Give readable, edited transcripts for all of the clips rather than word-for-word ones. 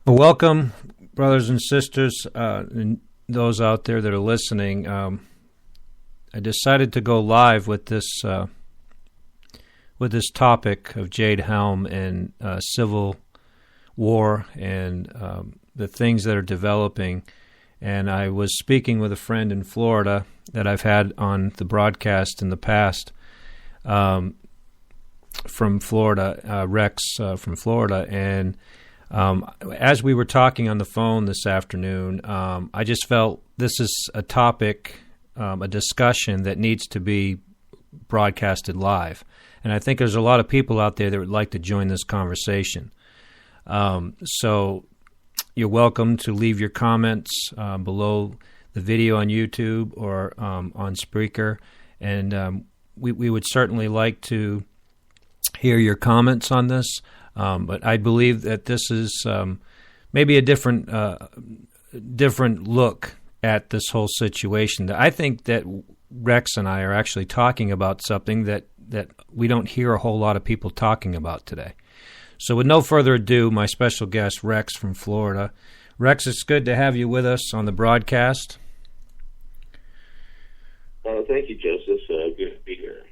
Well, welcome, brothers and sisters, and those out there that are listening. I decided to go live with this topic of Jade, Helm, and civil war and the things that are developing. And I was speaking with a friend in Florida that I've had on the broadcast in the past, from Florida, Rex from Florida, and as we were talking on the phone this afternoon, I just felt this is a topic, a discussion that needs to be broadcasted live. And I think there's a lot of people out there that would like to join this conversation. So you're welcome to leave your comments below the video on YouTube or on Spreaker. And we would certainly like to hear your comments on this. But I believe that this is maybe a different look at this whole situation. I think that Rex and I are actually talking about something that we don't hear a whole lot of people talking about today. So with no further ado, my special guest, Rex from Florida. Rex, it's good to have you with us on the broadcast. Thank you, Joseph. Good to be here.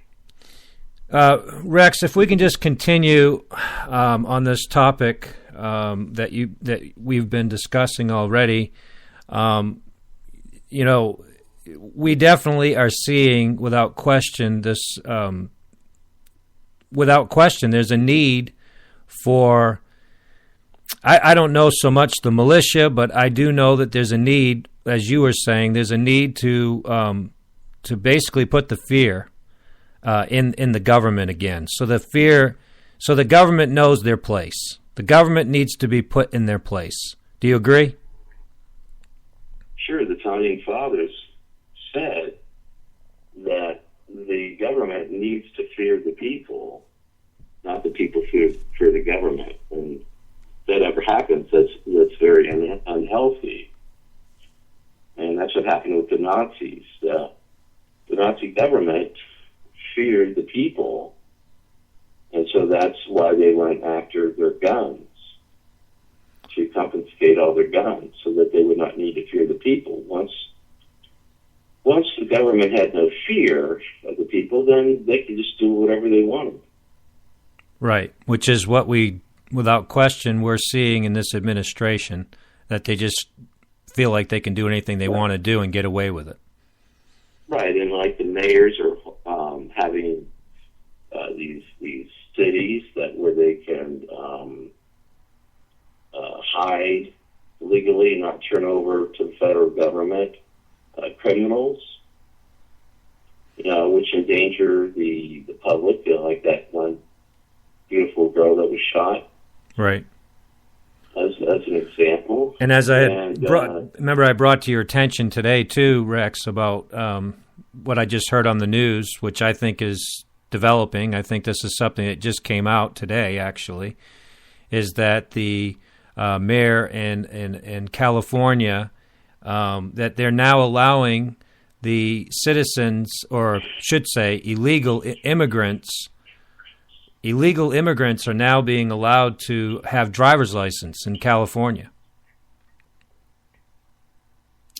Rex, if we can just continue on this topic that we've been discussing already, we definitely are seeing, without question, there's a need for. I don't know so much the militia, but I do know that there's a need, as you were saying, there's a need to basically put the fear in the government again. So the government knows their place. The government needs to be put in their place. Do you agree? Sure. The founding fathers said that the government needs to fear the people, not the people fear the government. And if that ever happens, that's very unhealthy. And that's what happened with the Nazis. The Nazi government feared the people, and so that's why they went after their guns, to confiscate all their guns so that they would not need to fear the people. Once the government had no fear of the people, then they could just do whatever they wanted. Right, which is what we, without question, we're seeing in this administration, that they just feel like they can do anything they want to do and get away with it. Right, and like the mayors are having these cities where they can hide legally and not turn over to the federal government criminals, which endanger the public, like that one beautiful girl that was shot. Right. As an example. And as I brought to your attention today too, Rex, about what I just heard on the news, which I think is developing. I think this is something that just came out today, actually, is that the mayor in California, that they're now allowing the citizens, or should say illegal immigrants are now being allowed to have driver's license in California.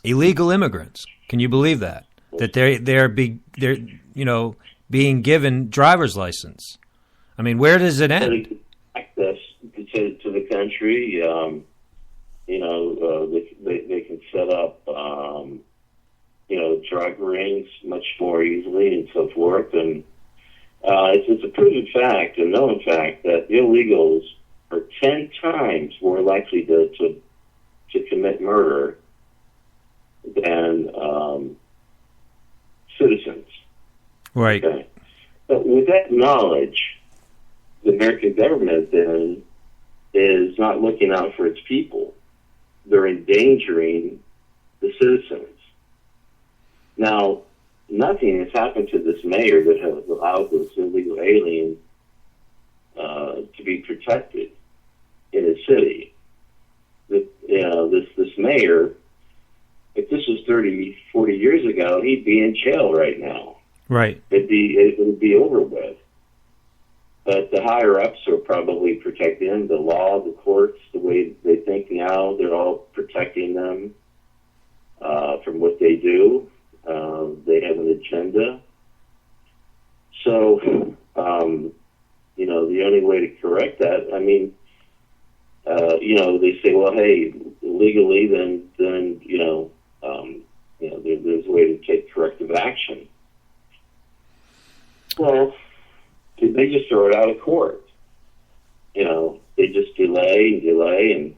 Illegal immigrants. Can you believe that? That they're being given driver's license. I mean, where does it end? Access to the country. They can set up drug rings much more easily and so forth. And it's a proven fact, a known fact, that illegals are 10 times more likely to commit murder than citizens. Right. Okay. But with that knowledge, the American government then is not looking out for its people. They're endangering the citizens. Now, nothing has happened to this mayor that has allowed this illegal alien to be protected in his city. This mayor, if this was 30, 40 years ago, he'd be in jail right now. Right. It would be over with. But the higher ups are probably protecting the law, the courts, the way they think now. now they're all protecting them from what they do. They have an agenda. So, the only way to correct that, they say, well, hey, legally, then there's a way to take corrective action. Well, they just throw it out of court. They just delay, and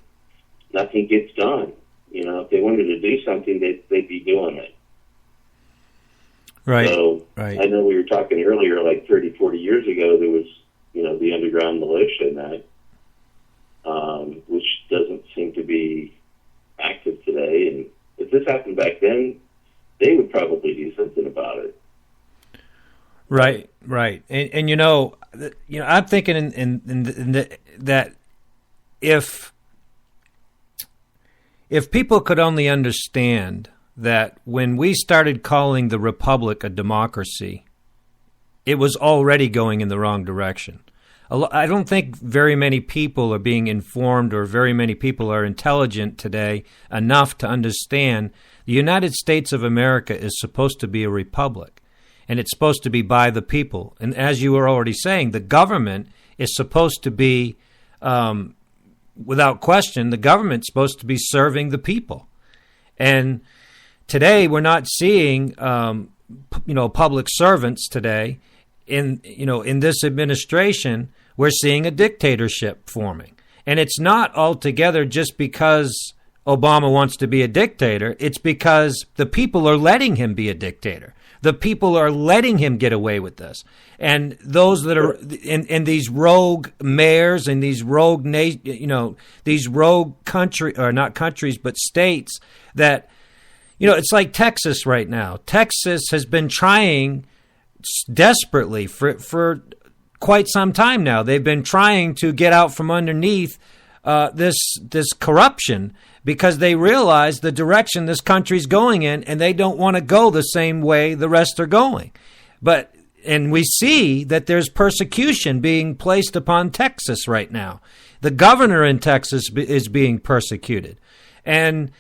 nothing gets done. If they wanted to do something, they'd be doing it. Right. So right. I know we were talking earlier, like 30, 40 years ago, there was, the underground militia and that, which doesn't seem to be active today. And if this happened back then, they would probably do something about it. Right. And I'm thinking that if people could only understand that when we started calling the Republic a democracy, it was already going in the wrong direction. I don't think very many people are being informed, or very many people are intelligent today enough to understand the United States of America is supposed to be a republic, and it's supposed to be by the people. And as you were already saying, the government is supposed to be, without question, the government's supposed to be serving the people. And today, we're not seeing, public servants today. In this administration, we're seeing a dictatorship forming. And it's not altogether just because Obama wants to be a dictator. It's because the people are letting him be a dictator. The people are letting him get away with this. And those that are in these rogue mayors and these rogue, these rogue not countries, but states that, it's like Texas right now. Texas has been trying desperately for quite some time now. They've been trying to get out from underneath this corruption, because they realize the direction this country's going in, and they don't want to go the same way the rest are going. And we see that there's persecution being placed upon Texas right now. The governor in Texas is being persecuted. And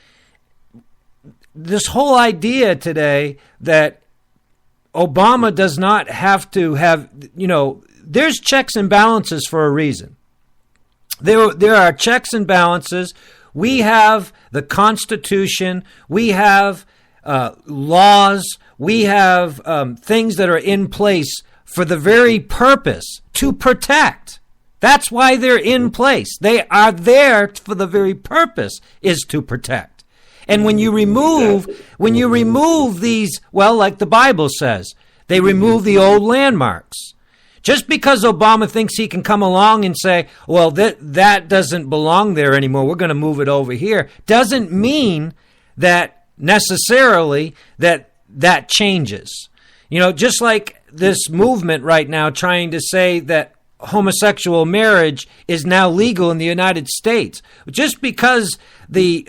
this whole idea today that Obama does not have to have, there's checks and balances for a reason. There are checks and balances. We have the Constitution. We have laws. We have things that are in place for the very purpose to protect. That's why they're in place. They are there for the very purpose is to protect. And when you remove these, like the Bible says, they remove the old landmarks. Just because Obama thinks he can come along and say, well, that doesn't belong there anymore, we're going to move it over here, doesn't mean that necessarily that changes. Just like this movement right now trying to say that homosexual marriage is now legal in the United States. Just because the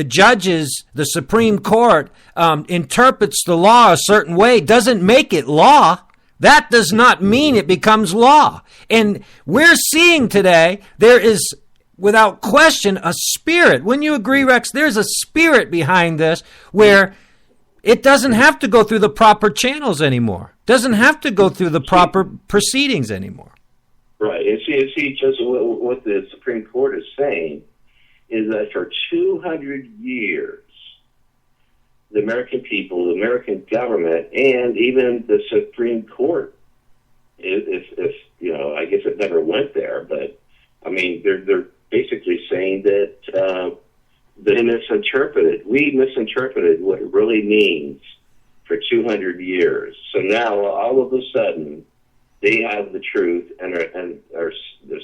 judges, the Supreme Court, interprets the law a certain way doesn't make it law. That does not mean it becomes law. And we're seeing today there is, without question, a spirit. Wouldn't you agree, Rex? There's a spirit behind this where it doesn't have to go through the proper channels anymore. Doesn't have to go through the proper proceedings anymore. Right. And see, just what the Supreme Court is saying is that for 200 years, the American people, the American government, and even the Supreme Court, if I guess it never went there, but they're basically saying that we misinterpreted what it really means for 200 years. So now, all of a sudden, they have the truth and they're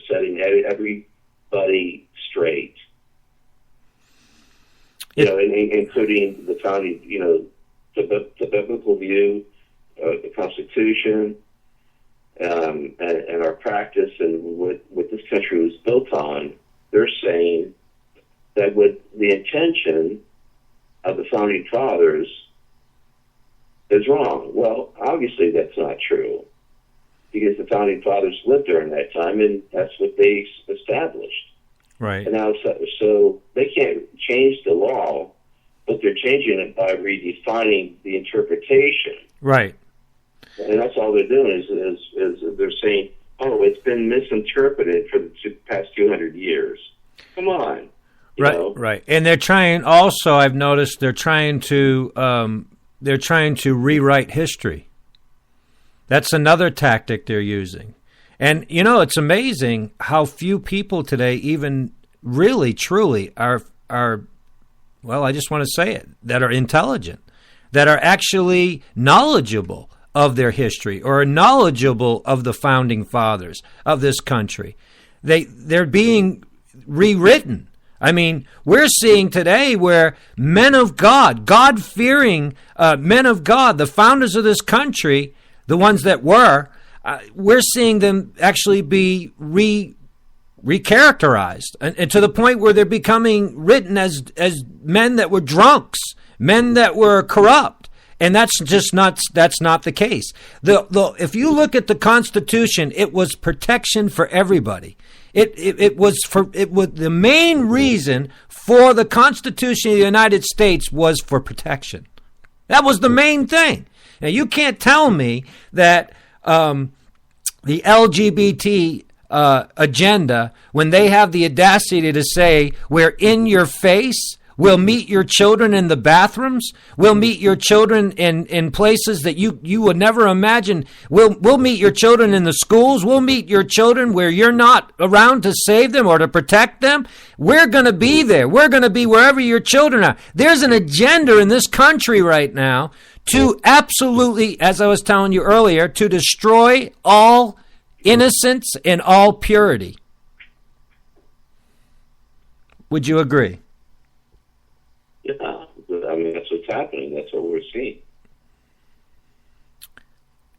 setting everybody straight. Including the founding, the biblical view, the Constitution, and our practice, and what this country was built on. They're saying that with the intention of the founding fathers is wrong. Well, obviously that's not true, because the founding fathers lived during that time, and that's what they established. Right. And now, so they can't change the law, but they're changing it by redefining the interpretation. Right. And that's all they're doing is they're saying, oh, it's been misinterpreted for the past 200 years. Come on. Right, know? Right. And they're trying also, I've noticed, they're trying to rewrite history. That's another tactic they're using. And, it's amazing how few people today even really, truly are, well, I just want to say it, that are intelligent, that are actually knowledgeable of their history or knowledgeable of the founding fathers of this country. They're being rewritten. I mean, we're seeing today where men of God, God-fearing men of God, the founders of this country, the ones that we're seeing them actually be recharacterized, and to the point where they're becoming written as men that were drunks, men that were corrupt. And that's not the case. If you look at the Constitution, it was protection for everybody. It was the main reason for the Constitution of the United States was for protection. That was the main thing. Now you can't tell me that the LGBT agenda, when they have the audacity to say we're in your face. We'll meet your children in the bathrooms. We'll meet your children in places that you would never imagine. We'll meet your children in the schools. We'll meet your children where you're not around to save them or to protect them. We're going to be there. We're going to be wherever your children are. There's an agenda in this country right now to absolutely, as I was telling you earlier, to destroy all innocence and all purity. Would you agree? Yeah, I mean, that's what's happening. That's what we're seeing.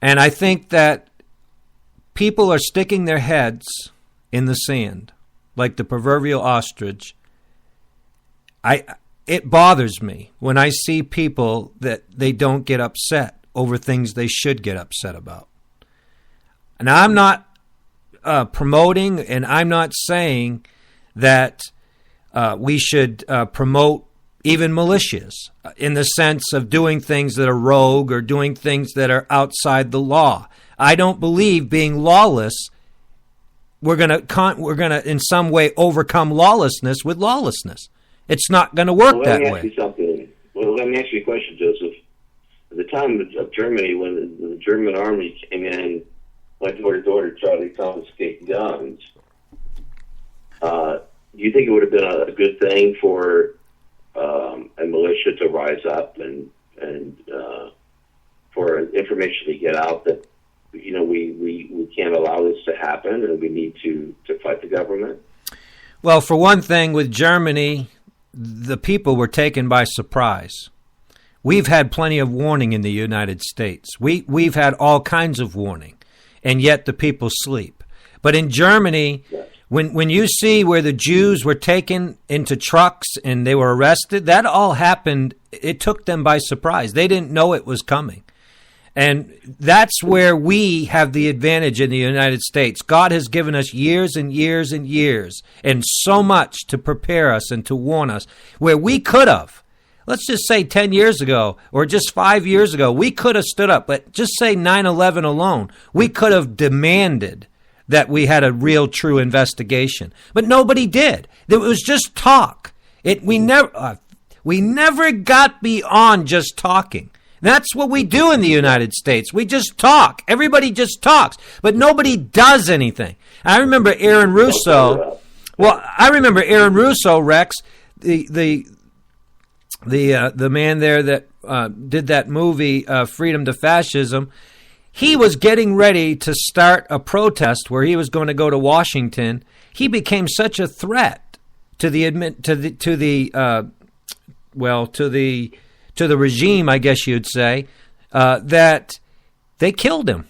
And I think that people are sticking their heads in the sand, like the proverbial ostrich. It bothers me when I see people that they don't get upset over things they should get upset about. And I'm not promoting, and I'm not saying that we should promote even militias, in the sense of doing things that are rogue or doing things that are outside the law. I don't believe being lawless, we're gonna in some way overcome lawlessness with lawlessness. It's not going to work that way. Let me ask you a question, Joseph. At the time of Germany, when the German army came in, went door to door to try to confiscate guns, do you think it would have been a good thing for a militia to rise up and for information to get out that we can't allow this to happen and we need to fight the government? Well, for one thing, with Germany, the people were taken by surprise. We've had plenty of warning in the United States. We've had all kinds of warning, and yet the people sleep. But in Germany, yes. When you see where the Jews were taken into trucks and they were arrested, that all happened. It took them by surprise. They didn't know it was coming. And that's where we have the advantage in the United States. God has given us years and years and years and so much to prepare us and to warn us, where we could have, let's just say 10 years ago or just 5 years ago, we could have stood up. But just say 9/11 alone, we could have demanded that we had a real, true investigation. But nobody did. It was just talk. We never got beyond just talking. That's what we do in the United States. We just talk. Everybody just talks, but nobody does anything. I remember Aaron Russo. Well, I remember Aaron Russo, Rex, the man there that did that movie, Freedom to Fascism. He was getting ready to start a protest where he was going to go to Washington. He became such a threat to the regime, I guess you'd say, that they killed him.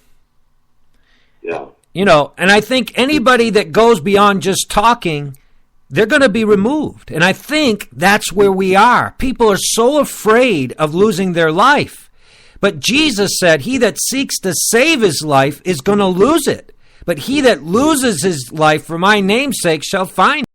Yeah. And I think anybody that goes beyond just talking, they're going to be removed. And I think that's where we are. People are so afraid of losing their life. But Jesus said, he that seeks to save his life is going to lose it. But he that loses his life for my name's sake shall find it.